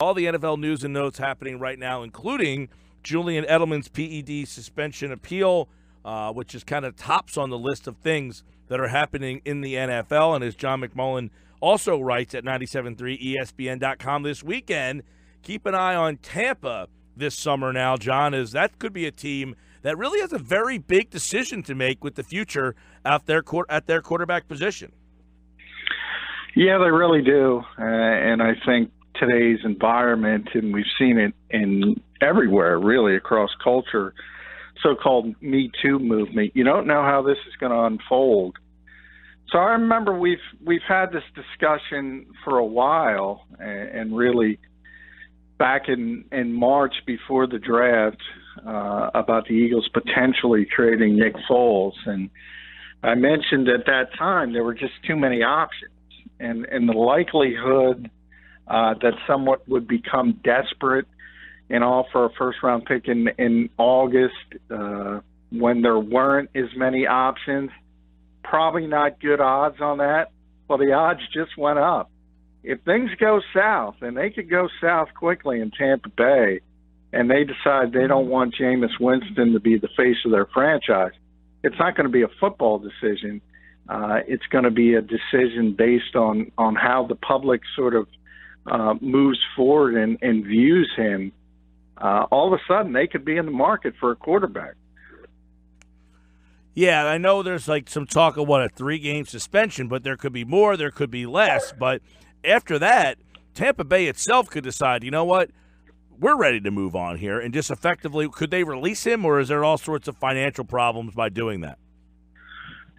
All the NFL news and notes happening right now, including Julian Edleman's PED suspension appeal, which is kind of tops on the list of things that are happening in the NFL. And as John McMullen also writes at 97.3 ESPN.com this weekend, keep an eye on Tampa this summer now, John, as that could be a team that really has a very big decision to make with the future at their quarterback position. Yeah, they really do. And I think today's environment, and we've seen it in everywhere, really, across culture, so-called Me Too movement, you don't know how this is going to unfold. So I remember we've had this discussion for a while, and really back in March before the draft, about the Eagles potentially trading Nick Foles. And I mentioned at that time there were just too many options. And the likelihood that someone would become desperate and offer a first-round pick in August when there weren't as many options, probably not good odds on that. Well, the odds just went up. If things go south, and they could go south quickly in Tampa Bay, and they decide they don't want Jameis Winston to be the face of their franchise, it's not going to be a football decision. It's going to be a decision based on how the public sort of moves forward and views him. All of a sudden, they could be in the market for a quarterback. Yeah, I know there's like some talk of, a 3-game suspension, but there could be more, there could be less. But after that, Tampa Bay itself could decide, you know what, we're ready to move on here. And just effectively, could they release him, or is there all sorts of financial problems by doing that?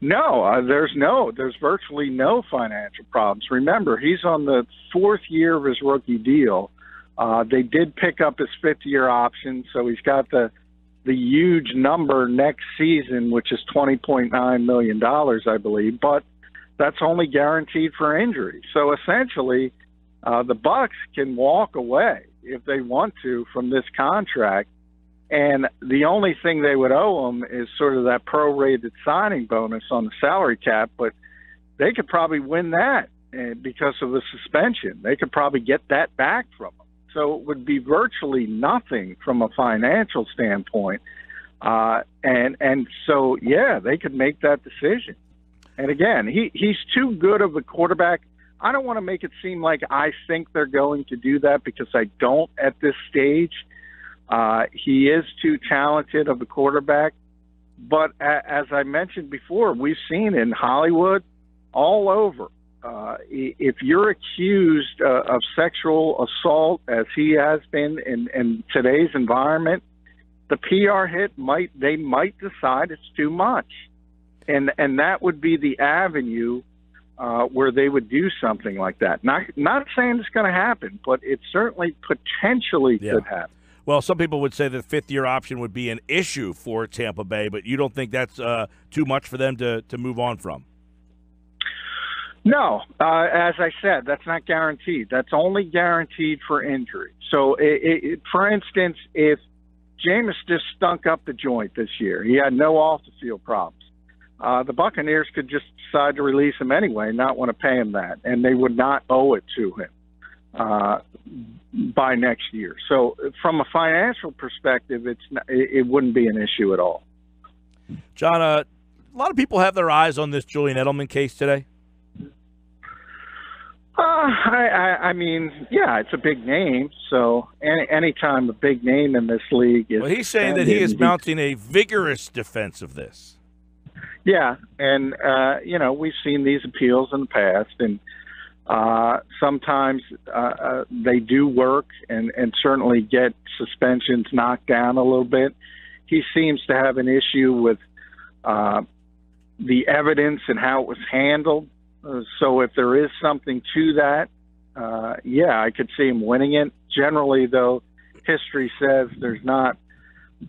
No, there's virtually no financial problems. Remember, he's on the 4th year of his rookie deal. They did pick up his 5th-year option, so he's got the huge number next season, which is $20.9 million, I believe, but that's only guaranteed for injury. So essentially, the Bucs can walk away if they want to from this contract, and the only thing they would owe him is sort of that prorated signing bonus on the salary cap, but they could probably win that because of the suspension. They could probably get that back from him. So it would be virtually nothing from a financial standpoint. And so, yeah, they could make that decision. And again, he's too good of a quarterback. I don't want to make it seem like I think they're going to do that, because I don't at this stage. He is too talented of a quarterback. But as I mentioned before, we've seen in Hollywood, all over, if you're accused of sexual assault, as he has been in today's environment, the PR hit might decide it's too much. And that would be the avenue where they would do something like that. Not saying it's going to happen, but it certainly potentially could happen. Well, some people would say the 5th-year option would be an issue for Tampa Bay, but you don't think that's too much for them to move on from? No. As I said, that's not guaranteed. That's only guaranteed for injury. So, for instance, if Jameis just stunk up the joint this year, he had no off-the-field problems, the Buccaneers could just decide to release him anyway, not want to pay him that, and they would not owe it to him by next year. So from a financial perspective, it wouldn't be an issue at all. John, a lot of people have their eyes on this Julian Edleman case today. I mean, yeah, it's a big name. So anytime a big name in this league is... Well, he's saying that he is mounting a vigorous defense of this. Yeah, and, we've seen these appeals in the past, and sometimes they do work and certainly get suspensions knocked down a little bit. He seems to have an issue with the evidence and how it was handled. So if there is something to that, I could see him winning it. Generally, though, history says there's not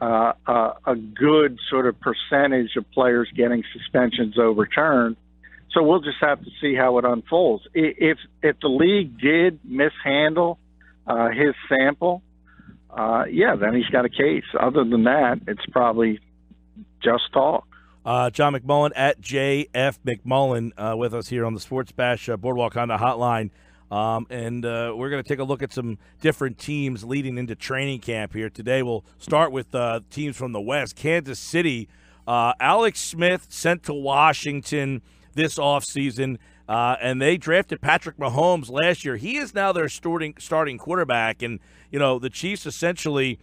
a good sort of percentage of players getting suspensions overturned. So we'll just have to see how it unfolds. If the league did mishandle his sample, then he's got a case. Other than that, it's probably just talk. John McMullen at JF McMullen with us here on the Sports Bash Boardwalk Honda Hotline. And we're going to take a look at some different teams leading into training camp here. Today we'll start with teams from the West. Kansas City, Alex Smith sent to Washington this offseason, and they drafted Patrick Mahomes last year. He is now their starting quarterback. And, you know, the Chiefs essentially,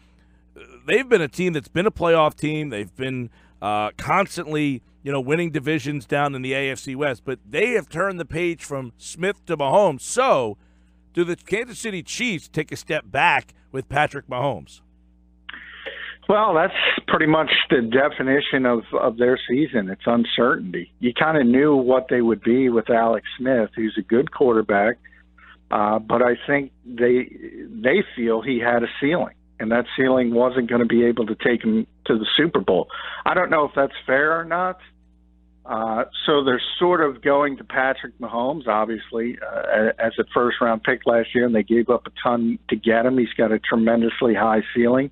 they've been a team that's been a playoff team. They've been constantly, you know, winning divisions down in the AFC West, but they have turned the page from Smith to Mahomes. So do the Kansas City Chiefs take a step back with Patrick Mahomes? Well, that's pretty much the definition of their season. It's uncertainty. You kind of knew what they would be with Alex Smith, who's a good quarterback, but I think they feel he had a ceiling, and that ceiling wasn't going to be able to take him to the Super Bowl. I don't know if that's fair or not. So they're sort of going to Patrick Mahomes, obviously, as a first-round pick last year, and they gave up a ton to get him. He's got a tremendously high ceiling.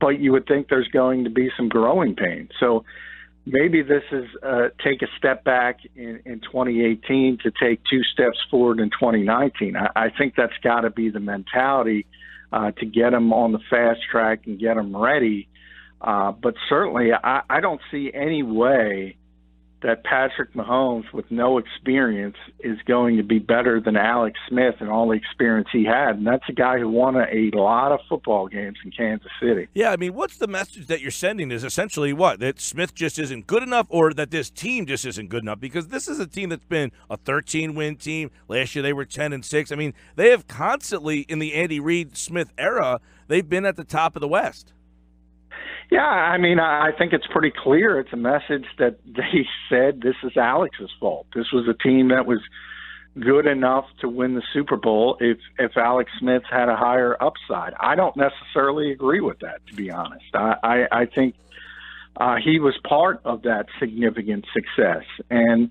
But you would think there's going to be some growing pain. So maybe this is take a step back in 2018 to take 2 steps forward in 2019. I think that's got to be the mentality to get him on the fast track and get him ready. But certainly I don't see any way that Patrick Mahomes, with no experience, is going to be better than Alex Smith and all the experience he had. And that's a guy who won a lot of football games in Kansas City. Yeah, I mean, what's the message that you're sending is essentially what? That Smith just isn't good enough, or that this team just isn't good enough? Because this is a team that's been a 13-win team. Last year they were 10-6. I mean, they have constantly, in the Andy Reid-Smith era, they've been at the top of the West. Yeah, I mean, I think it's pretty clear. It's a message that they said this is Alex's fault. This was a team that was good enough to win the Super Bowl if Alex Smith had a higher upside. I don't necessarily agree with that, to be honest. I think he was part of that significant success. And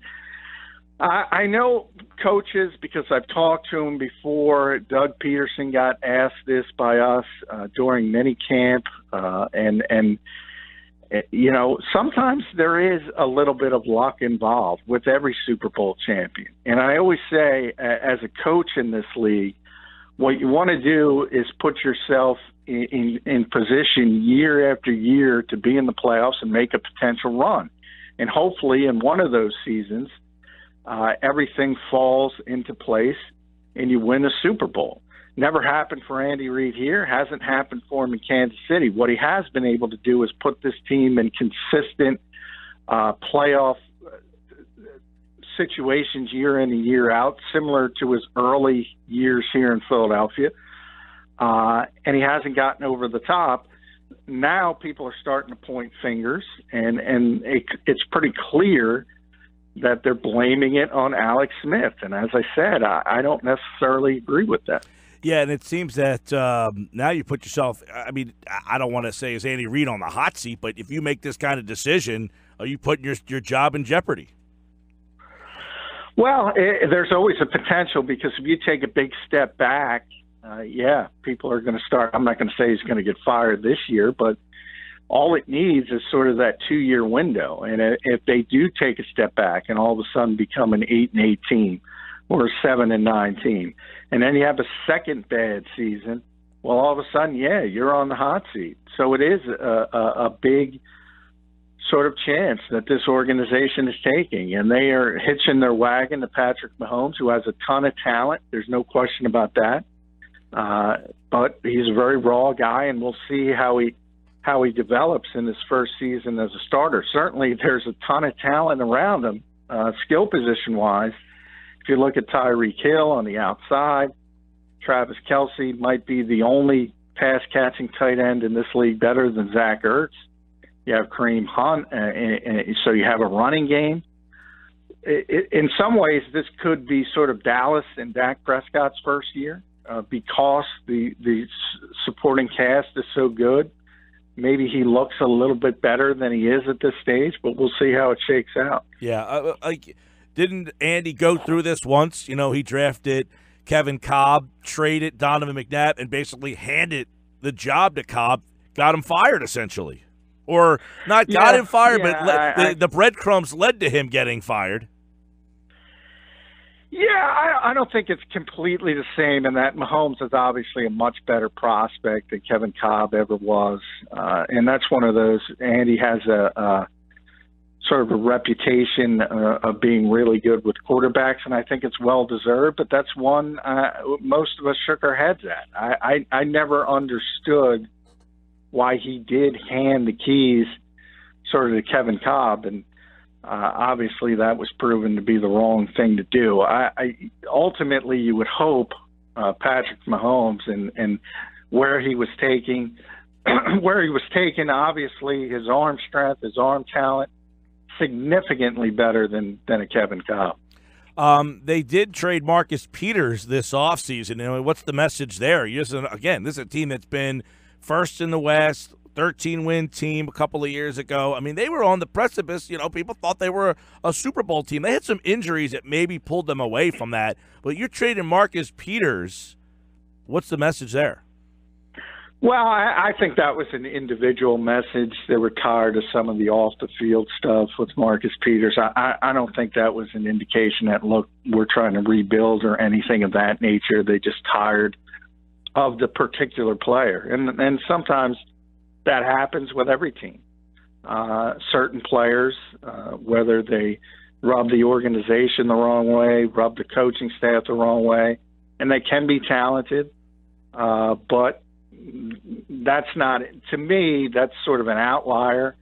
I know coaches, because I've talked to him before. Doug Peterson got asked this by us during minicamp, and you know, sometimes there is a little bit of luck involved with every Super Bowl champion. And I always say, as a coach in this league, what you want to do is put yourself in position year after year to be in the playoffs and make a potential run. And hopefully in one of those seasons, everything falls into place and you win a Super Bowl. Never happened for Andy Reid here. Hasn't happened for him in Kansas City. What he has been able to do is put this team in consistent playoff situations year in and year out, similar to his early years here in Philadelphia. And he hasn't gotten over the top. Now people are starting to point fingers, and it's pretty clear that they're blaming it on Alex Smith. And as I said, I don't necessarily agree with that. Yeah, and it seems that now you put yourself – I mean, I don't want to say is Andy Reid on the hot seat, but if you make this kind of decision, are you putting your job in jeopardy? Well, there's always a potential, because if you take a big step back, yeah, people are going to start – I'm not going to say he's going to get fired this year, but all it needs is sort of that 2-year window. And if they do take a step back and all of a sudden become an 8-8 team or a 7-9 team, and then you have a second bad season, well, all of a sudden, yeah, you're on the hot seat. So it is a big sort of chance that this organization is taking, and they are hitching their wagon to Patrick Mahomes, who has a ton of talent. There's no question about that. But he's a very raw guy, and we'll see how he develops in his first season as a starter. Certainly there's a ton of talent around him, skill position-wise. If you look at Tyreek Hill on the outside, Travis Kelce might be the only pass-catching tight end in this league better than Zach Ertz. You have Kareem Hunt, so you have a running game. In some ways, this could be sort of Dallas and Dak Prescott's first year, because the supporting cast is so good. Maybe he looks a little bit better than he is at this stage, but we'll see how it shakes out. Yeah, didn't Andy go through this once? You know, he drafted Kevin Cobb, traded Donovan McNabb, and basically handed the job to Cobb, got him fired essentially. Or not got him fired, but the breadcrumbs led to him getting fired. Yeah, I don't think it's completely the same, in that Mahomes is obviously a much better prospect than Kevin Cobb ever was, and that's one of those. Andy has a sort of a reputation of being really good with quarterbacks, and I think it's well deserved. But that's one most of us shook our heads at. I never understood why he did hand the keys sort of to Kevin Cobb, and obviously that was proven to be the wrong thing to do. Ultimately, you would hope Patrick Mahomes and where he was taken, obviously his arm strength, his arm talent, significantly better than a Kevin Cobb. They did trade Marcus Peters this offseason. What's the message there? This is a team that's been first in the West, 13-win team a couple of years ago. I mean, they were on the precipice. People thought they were a Super Bowl team. They had some injuries that maybe pulled them away from that. But you're trading Marcus Peters. What's the message there? Well, I think that was an individual message. They were tired of some of the off-the-field stuff with Marcus Peters. I don't think that was an indication that, look, we're trying to rebuild or anything of that nature. They just tired of the particular player. And sometimes that happens with every team. Certain players, whether they rub the organization the wrong way, rub the coaching staff the wrong way, and they can be talented, but that's not, to me, that's sort of an outlier.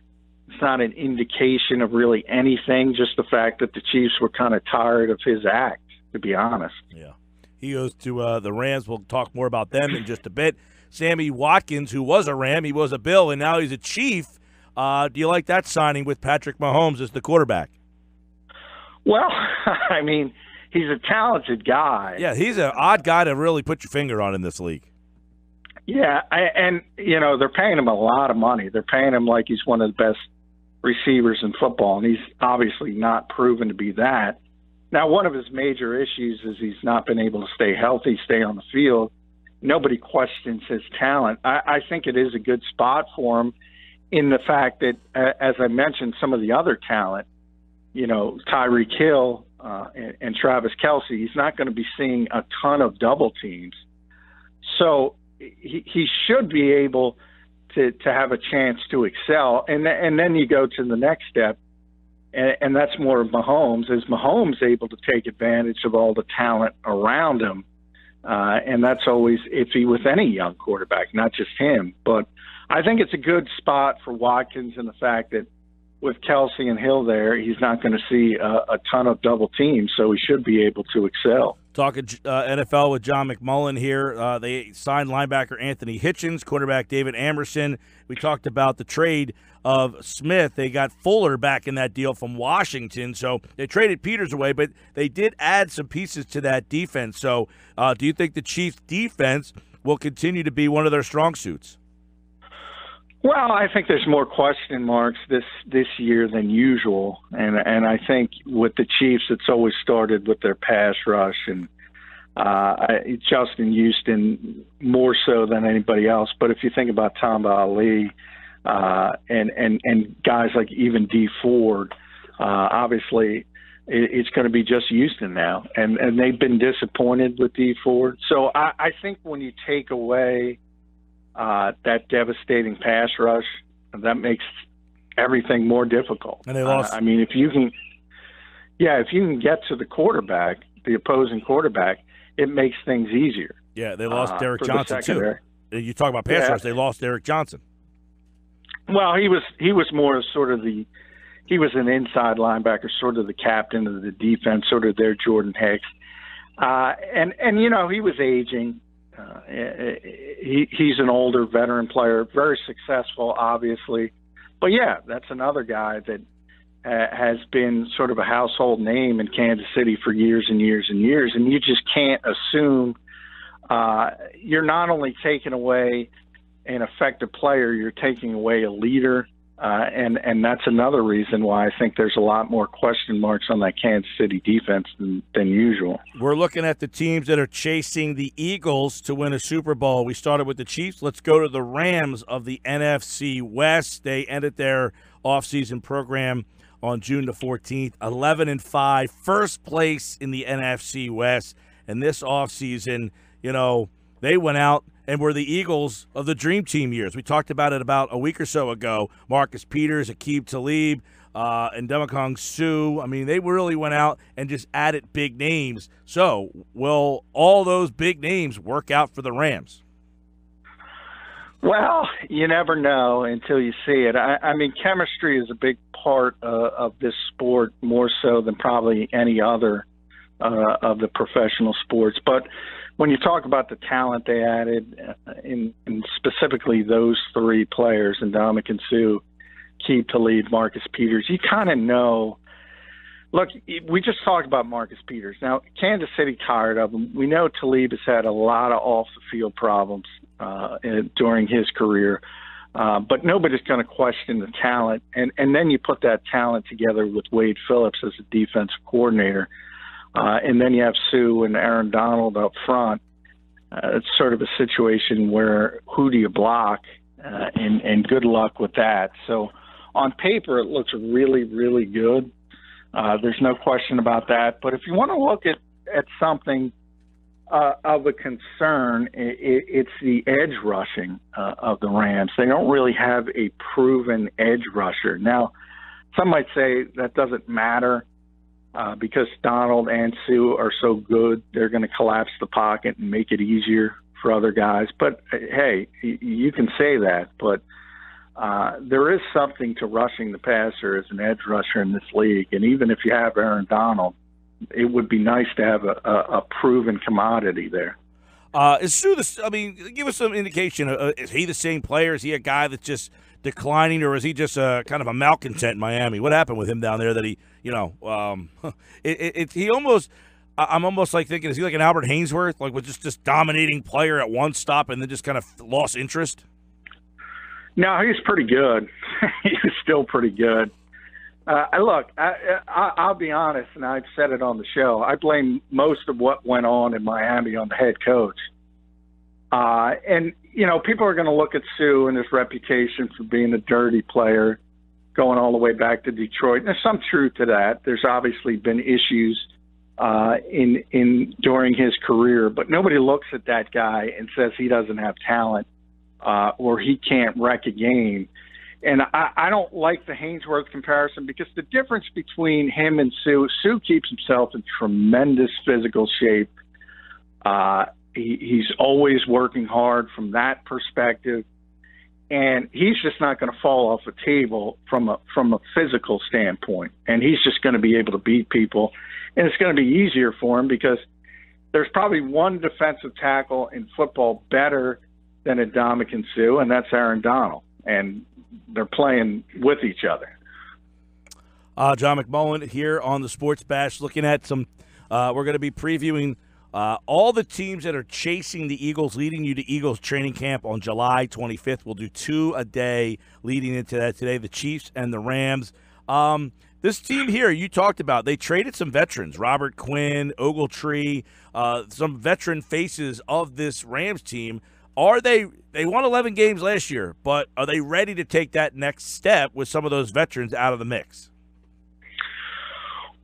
It's not an indication of really anything, just the fact that the Chiefs were kind of tired of his act, to be honest. Yeah. He goes to the Rams. We'll talk more about them in just a bit. Sammy Watkins, who was a Ram, he was a Bill, and now he's a Chief. Do you like that signing with Patrick Mahomes as the quarterback? Well, I mean, he's a talented guy. Yeah, he's an odd guy to really put your finger on in this league. Yeah, they're paying him a lot of money. They're paying him like he's one of the best receivers in football, and he's obviously not proven to be that. Now, one of his major issues is he's not been able to stay healthy, stay on the field. Nobody questions his talent. I think it is a good spot for him in the fact that, as I mentioned, some of the other talent, Tyreek Hill and Travis Kelce, he's not going to be seeing a ton of double teams. So he should be able to have a chance to excel. And then you go to the next step, and that's more of Mahomes. Is Mahomes able to take advantage of all the talent around him? And that's always iffy with any young quarterback, not just him. But I think it's a good spot for Watkins in the fact that with Kelce and Hill there, he's not going to see a ton of double teams, so he should be able to excel. Talking NFL with John McMullen here. They signed linebacker Anthony Hitchens, quarterback David Amerson. We talked about the trade of Smith. They got Fuller back in that deal from Washington. So they traded Peters away, but they did add some pieces to that defense. So do you think the Chiefs' defense will continue to be one of their strong suits? Well, I think there's more question marks this year than usual, and I think with the Chiefs, it's always started with their pass rush and Justin Houston more so than anybody else. But if you think about Tom Ali and guys like even D Ford, obviously it's going to be just Houston now, and they've been disappointed with D Ford. So I think when you take away that devastating pass rush, that makes everything more difficult. And they lost. If you can get to the quarterback, the opposing quarterback, it makes things easier. Yeah, they lost Derek Johnson too. You talk about pass rush, they lost Derek Johnson. Well, he was more sort of he was an inside linebacker, sort of the captain of the defense, sort of their Jordan Hicks, and he was aging. He's an older veteran player, very successful, obviously. But, yeah, that's another guy that has been sort of a household name in Kansas City for years and years and years. And you just can't assume you're not only taking away an effective player, you're taking away a leader. And that's another reason why I think there's a lot more question marks on that Kansas City defense than usual. We're looking at the teams that are chasing the Eagles to win a Super Bowl. We started with the Chiefs. Let's go to the Rams of the NFC West. They ended their offseason program on June the 14th. 11-5, first place in the NFC West. And this offseason, they went out and were the Eagles of the Dream Team years. We talked about it about a week or so ago. Marcus Peters, Aqib Talib, and Ndamukong Suh. I mean, they really went out and just added big names. So will all those big names work out for the Rams? Well, you never know until you see it. I mean, chemistry is a big part of this sport, more so than probably any other of the professional sports. But when you talk about the talent they added, in specifically those three players, Ndamukong Suh, Aqib Talib, Marcus Peters, you kind of know. Look, we just talked about Marcus Peters. Now, Kansas City tired of him. We know Talib has had a lot of off-the-field problems during his career, but nobody's going to question the talent. And then you put that talent together with Wade Phillips as a defensive coordinator, and then you have Sue and Aaron Donald up front. It's sort of a situation where who do you block, and good luck with that. So on paper, it looks really, really good. There's no question about that. But if you want to look at something of a concern, it's the edge rushing of the Rams. They don't really have a proven edge rusher. Now, some might say that doesn't matter because Donald and Sue are so good, they're going to collapse the pocket and make it easier for other guys. But, hey, you can say that, but there is something to rushing the passer as an edge rusher in this league. And even if you have Aaron Donald, it would be nice to have a proven commodity there. Is Sue give us some indication. Is he the same player? Is he a guy that's just declining, or is he just kind of a malcontent in Miami? What happened with him down there that he, he almost – I'm almost like thinking, is he like an Albert Hainsworth, like was just this dominating player at one stop and then just kind of lost interest? No, he's pretty good. He's still pretty good. I'll be honest, and I've said it on the show. I blame most of what went on in Miami on the head coach. And people are going to look at Sue and his reputation for being a dirty player, going all the way back to Detroit. And there's some truth to that. There's obviously been issues during his career, but nobody looks at that guy and says he doesn't have talent or he can't wreck a game. And I don't like the Hainsworth comparison because the difference between him and Sue keeps himself in tremendous physical shape. He's always working hard from that perspective, and he's just not going to fall off a table from a physical standpoint. And he's just going to be able to beat people, and it's going to be easier for him because there's probably one defensive tackle in football better than Ndamukong Suh, and that's Aaron Donald. And they're playing with each other. John McMullen here on the Sports Bash, looking at some. We're going to be previewing all the teams that are chasing the Eagles, leading you to Eagles training camp on July 25th. We'll do 2 a day leading into that today. The Chiefs and the Rams. This team here you talked about, they traded some veterans, Robert Quinn, Ogletree, some veteran faces of this Rams team. They won 11 games last year, but are they ready to take that next step with some of those veterans out of the mix?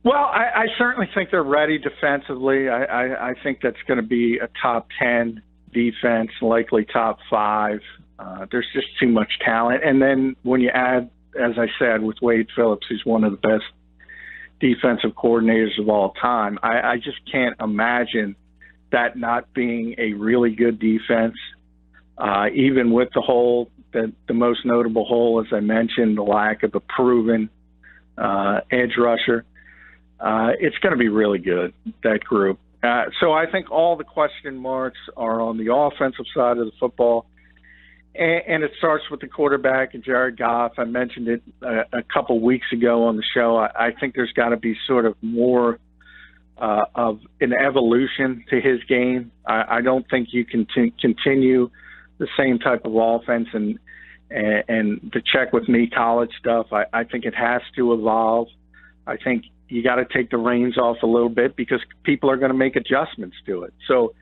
Well, I certainly think they're ready defensively. I think that's going to be a top 10 defense, likely top 5. There's just too much talent. And then when you add, as I said, with Wade Phillips, who's one of the best defensive coordinators of all time, I just can't imagine that not being a really good defense. Even with the hole, the most notable hole, as I mentioned, the lack of a proven edge rusher, it's going to be really good, that group. So I think all the question marks are on the offensive side of the football, and it starts with the quarterback and Jared Goff. I mentioned it a couple weeks ago on the show. I think there's got to be sort of more of an evolution to his game. I don't think you can continue the same type of offense and the check with me college stuff. I think it has to evolve. I think you got to take the reins off a little bit because people are going to make adjustments to it. So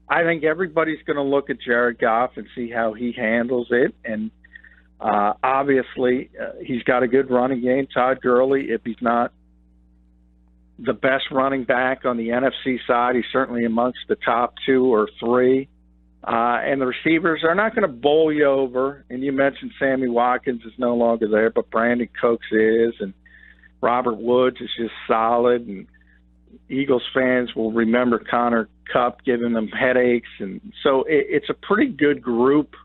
I think everybody's going to look at Jared Goff and see how he handles it. And Obviously, he's got a good running game. Todd Gurley, if he's not the best running back on the NFC side, he's certainly amongst the top 2 or 3. And the receivers are not going to bowl you over. And you mentioned Sammy Watkins is no longer there, but Brandon Cooks is, and Robert Woods is just solid. And Eagles fans will remember Connor Kupp giving them headaches. And so it's a pretty good group,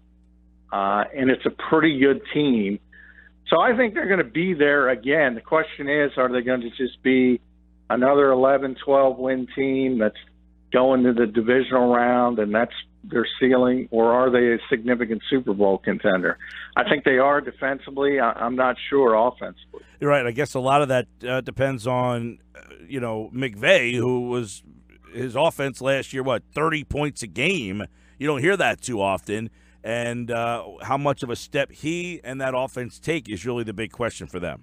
and it's a pretty good team. So I think they're going to be there again. The question is, are they going to just be another 11, 12-win team that's going to the divisional round and that's their ceiling, or are they a significant Super Bowl contender? I think they are defensively. I'm not sure offensively. You're right. I guess a lot of that depends on, McVay, who was his offense last year, 30 points a game. You don't hear that too often. And how much of a step he and that offense take is really the big question for them.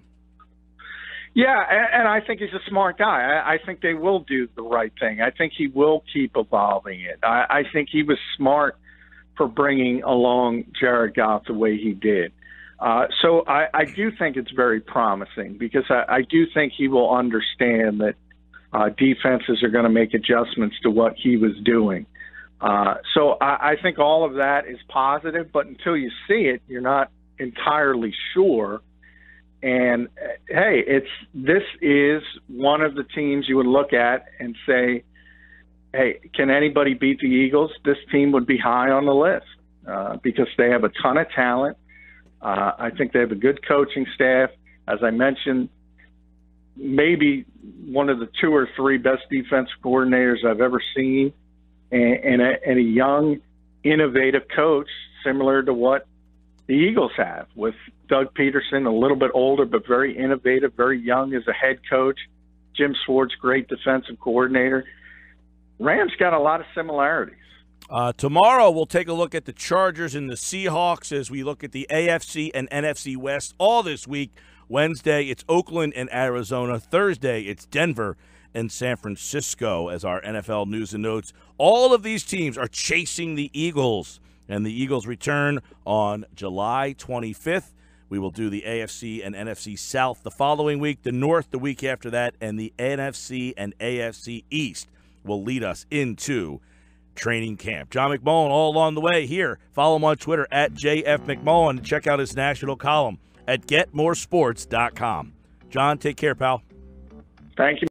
Yeah, and I think he's a smart guy. I think they will do the right thing. I think he will keep evolving it. I think he was smart for bringing along Jared Goff the way he did. So I do think it's very promising because I do think he will understand that defenses are going to make adjustments to what he was doing. So I think all of that is positive, but until you see it, you're not entirely sure. And hey, this is one of the teams you would look at and say, hey, can anybody beat the Eagles? This team would be high on the list because they have a ton of talent. I think they have a good coaching staff. As I mentioned, maybe one of the 2 or 3 best defensive coordinators I've ever seen, and a young, innovative coach similar to what the Eagles have, with Doug Peterson, a little bit older but very innovative, very young as a head coach. Jim Schwartz, great defensive coordinator. Rams got a lot of similarities. Tomorrow we'll take a look at the Chargers and the Seahawks as we look at the AFC and NFC West all this week. Wednesday, it's Oakland and Arizona. Thursday, it's Denver and San Francisco as our NFL news and notes. All of these teams are chasing the Eagles. And the Eagles return on July 25th. We will do the AFC and NFC South the following week, the North the week after that, and the NFC and AFC East will lead us into training camp. John McMullen all along the way here. Follow him on Twitter at JFMcMullen and check out his national column at getmoresports.com. John, take care, pal. Thank you.